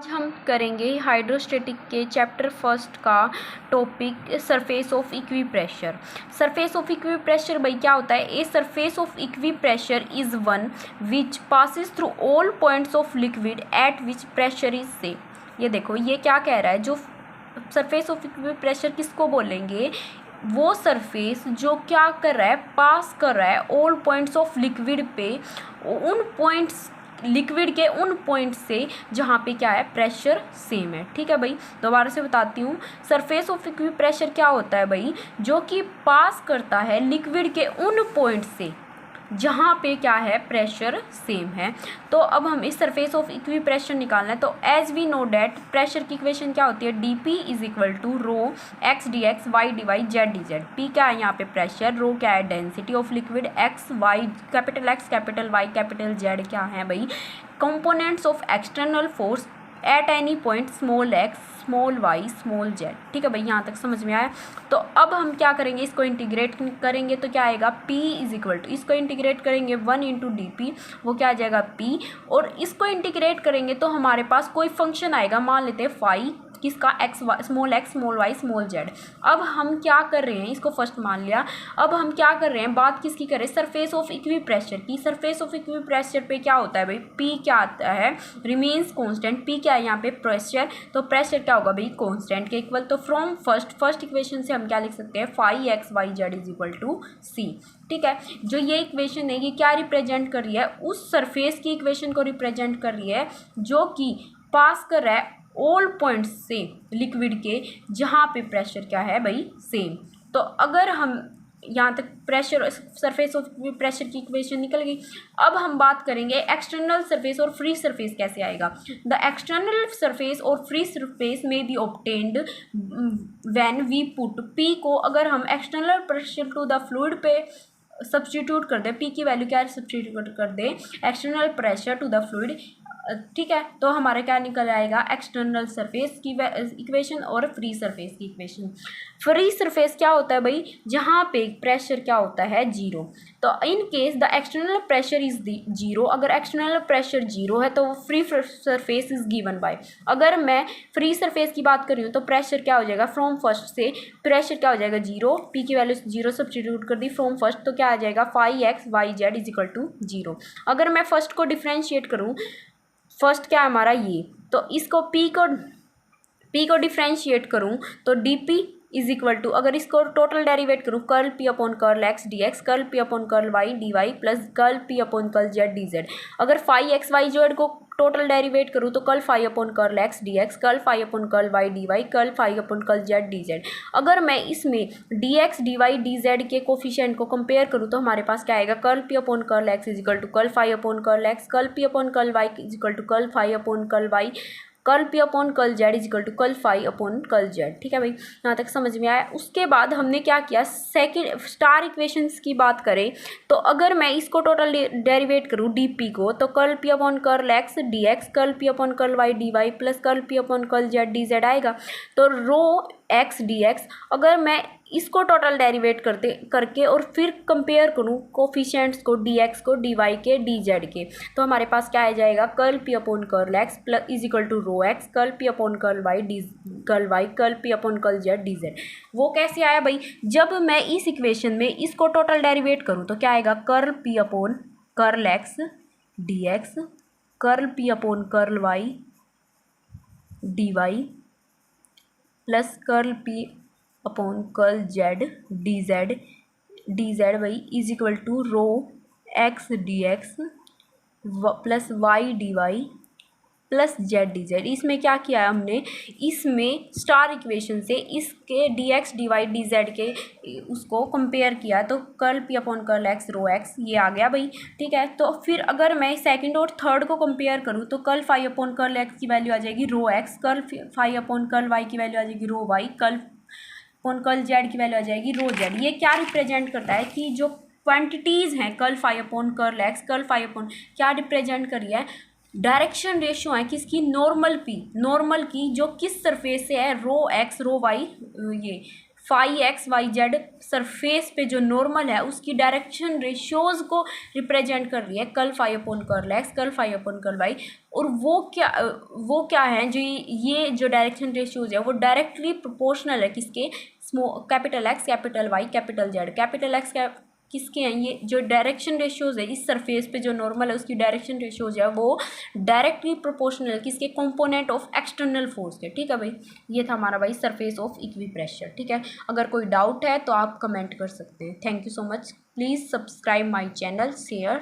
हम करेंगे हाइड्रोस्टैटिक के चैप्टर फर्स्ट का topic surface of equipressure. Surface of equipressure भाई क्या होता है? A surface of equipressure is one which passes through all points of liquid at which pressure is same. ये देखो ये क्या कह रहा है, जो सरफेस ऑफ इक्वी प्रेशर किसको बोलेंगे? वो सरफेस जो क्या कर रहा है, पास कर रहा है ऑल पॉइंट्स ऑफ लिक्विड पे, उन पॉइंट्स लिक्विड के उन पॉइंट से जहाँ पे क्या है, प्रेशर सेम है। ठीक है भाई, दोबारा से बताती हूँ। सरफेस ऑफ इक्वी प्रेशर क्या होता है भाई? जो कि पास करता है लिक्विड के उन पॉइंट से जहाँ पे क्या है, प्रेशर सेम है। तो अब हम इस सरफेस ऑफ इक्वी प्रेशर निकालना है। तो as we know that pressure की इक्वेशन क्या होती है? D P is equal to rho X D X Y D Y Z D Z. P क्या है यहाँ पे? प्रेशर। रो क्या है? Density of liquid. X Y capital X capital Y capital Z क्या है भाई? Components of external force at any point small X small Y small Z. ठीक है भाई, यहाँ तक समझ में आया। तो अब हम क्या करेंगे, इसको इंटीग्रेट करेंगे तो क्या आएगा? P इज इक्वल टू, इसको इंटीग्रेट करेंगे 1 इंटू डी पी, वो क्या आ जाएगा? P। और इसको इंटीग्रेट करेंगे तो हमारे पास कोई फंक्शन आएगा, मान लेते हैं फाई, किसका? X small X small Y small Z. अब हम क्या कर रहे हैं, इसको फर्स्ट मान लिया। अब हम क्या कर रहे हैं, बात किसकी करें? सरफेस ऑफ इक्वी प्रेशर की। सरफेस ऑफ इक्वी प्रेशर पे क्या होता है भाई? पी क्या आता है? Remains constant. पी क्या है यहाँ पे? प्रेशर। तो प्रेशर क्या होगा भाई? कांस्टेंट के इक्वल। तो फ्रॉम फर्स्ट इक्वेशन से हम क्या लिख सकते हैं? Phi X Y Z is equal to C. ठीक है, जो ये इक्वेशन है ये क्या रिप्रेजेंट कर रही है? उस सरफेस की इक्वेशन को रिप्रेजेंट कर रही है जो कि पास कर रहा है ऑल पॉइंट्स से लिक्विड के जहाँ पे प्रेशर क्या है भाई? सेम। तो अगर हम यहाँ तक प्रेशर सरफेस ऑफ प्रेशर की इक्वेशन निकल गई। अब हम बात करेंगे एक्सटर्नल सरफेस और फ्री सरफेस कैसे आएगा। द एक्सटर्नल सरफेस और फ्री सरफेस में be obtained when we put P को, अगर हम external pressure to the fluid पे सब्सटीट्यूट कर दें, पी की वैल्यू क्या सब्सटीट्यूट कर दें? External pressure to the fluid. ठीक है, तो हमारा क्या निकल आएगा? एक्सटर्नल सरफेस की इक्वेशन और फ्री सरफेस की इक्वेशन। फ्री सरफेस क्या होता है भाई? जहाँ पे प्रेशर क्या होता है? जीरो। तो in case the external pressure is zero, अगर एक्सटर्नल प्रेशर जीरो है तो free surface is given by. अगर मैं फ्री सरफेस की बात कर रही हूँ तो प्रेशर क्या हो जाएगा? फ्रॉम फर्स्ट से प्रेशर क्या हो जाएगा? जीरो। पी की वैल्यू जीरो सब्सटीट्यूट कर दी फ्रॉम फर्स्ट, तो क्या आ जाएगा? Phi X Y Z is equal to zero. अगर मैं फर्स्ट को डिफ्रेंशिएट करूँ, फर्स्ट क्या हमारा ये, तो इसको P को डिफ्रेंशिएट करूँ तो D P is equal to, अगर इसको टोटल डेरिवेट करूँ, curl P upon curl X D X, curl P upon curl Y D Y plus curl P upon curl Z D Z. अगर phi X Y Z को total derivate करूँ तो curl phi upon curl X D X, curl phi upon curl Y D Y, curl phi upon curl Z D Z. अगर मैं इसमें D X D Y D Z के coefficient को compare करूँ तो हमारे पास क्या आएगा? Curl P upon curl X is equal to curl phi upon curl X, curl P upon curl Y is equal to curl phi upon curl Y, curl P upon curl Z is equal to curl phi upon curl Z. ठीक है भाई, यहाँ तक समझ में आया। उसके बाद हमने क्या किया, सेकंड स्टार इक्वेशंस की बात करें तो अगर मैं इसको टोटल डेरिवेट करूँ डी पी को, तो curl P upon curl X D X, curl P upon curl Y D Y plus curl P upon curl Z D Z आएगा। तो रो एक्स डी एक्स, अगर मैं इसको टोटल डेरिवेट करके और फिर कंपेयर करूँ कोफिशिएंट्स को, डी एक्स को डी वाई के डी जेड के, तो हमारे पास क्या आ जाएगा? Curl P upon curl X plus is equal to rho X, curl P upon curl Y D curl Y, curl P upon curl Z D Z. वो कैसे आया भाई? जब मैं इस इक्वेशन में इसको टोटल डेरिवेट करूँ तो क्या आएगा? Curl P upon curl X D X, curl P upon curl Y D Y plus curl P upon curl Z D Z भाई is equal to rho X D X plus Y D Y plus Z D Z. इसमें क्या किया है हमने? इसमें star equation से इसके D X D Y D Z के उसको कंपेयर किया, तो curl P upon curl X rho X ये आ गया भाई। ठीक है, तो फिर अगर मैं सेकंड और थर्ड को कंपेयर करूँ तो curl phi upon curl X की वैल्यू आ जाएगी rho X, curl phi upon curl Y की वैल्यू आ जाएगी rho Y, curl upon curl Z की वैल्यू आ जाएगी रो जेड। ये क्या रिप्रेजेंट करता है कि जो क्वांटिटीज़ हैं curl phi upon curl X, curl phi upon क्या रिप्रेजेंट कर रही है? डायरेक्शन रेशियो है किसकी? नॉर्मल की, जो किस सरफेस से है? रो एक्स रो वाई ये phi X Y Z surface पे जो नॉर्मल है उसकी डायरेक्शन रेशियोज को रिप्रेजेंट कर रही है, curl phi upon curl X, curl phi upon curl Y. और वो क्या है, जो ये जो डायरेक्शन रेशियोज है वो डायरेक्टली प्रोपोर्शनल है किसके, capital X capital Y capital Z. Capital X किसके हैं, ये जो डायरेक्शन रेशियोज है इस सरफेस पे जो नॉर्मल है उसकी डायरेक्शन रेशियोज है वो डायरेक्टली प्रोपोर्शनल है किसके, कंपोनेंट ऑफ एक्सटर्नल फोर्स के। ठीक है भाई, ये था हमारा भाई सरफेस ऑफ इक्वी प्रेशर। ठीक है, अगर कोई डाउट है तो आप कमेंट कर सकते हैं। Thank you so much, please subscribe my channel, share.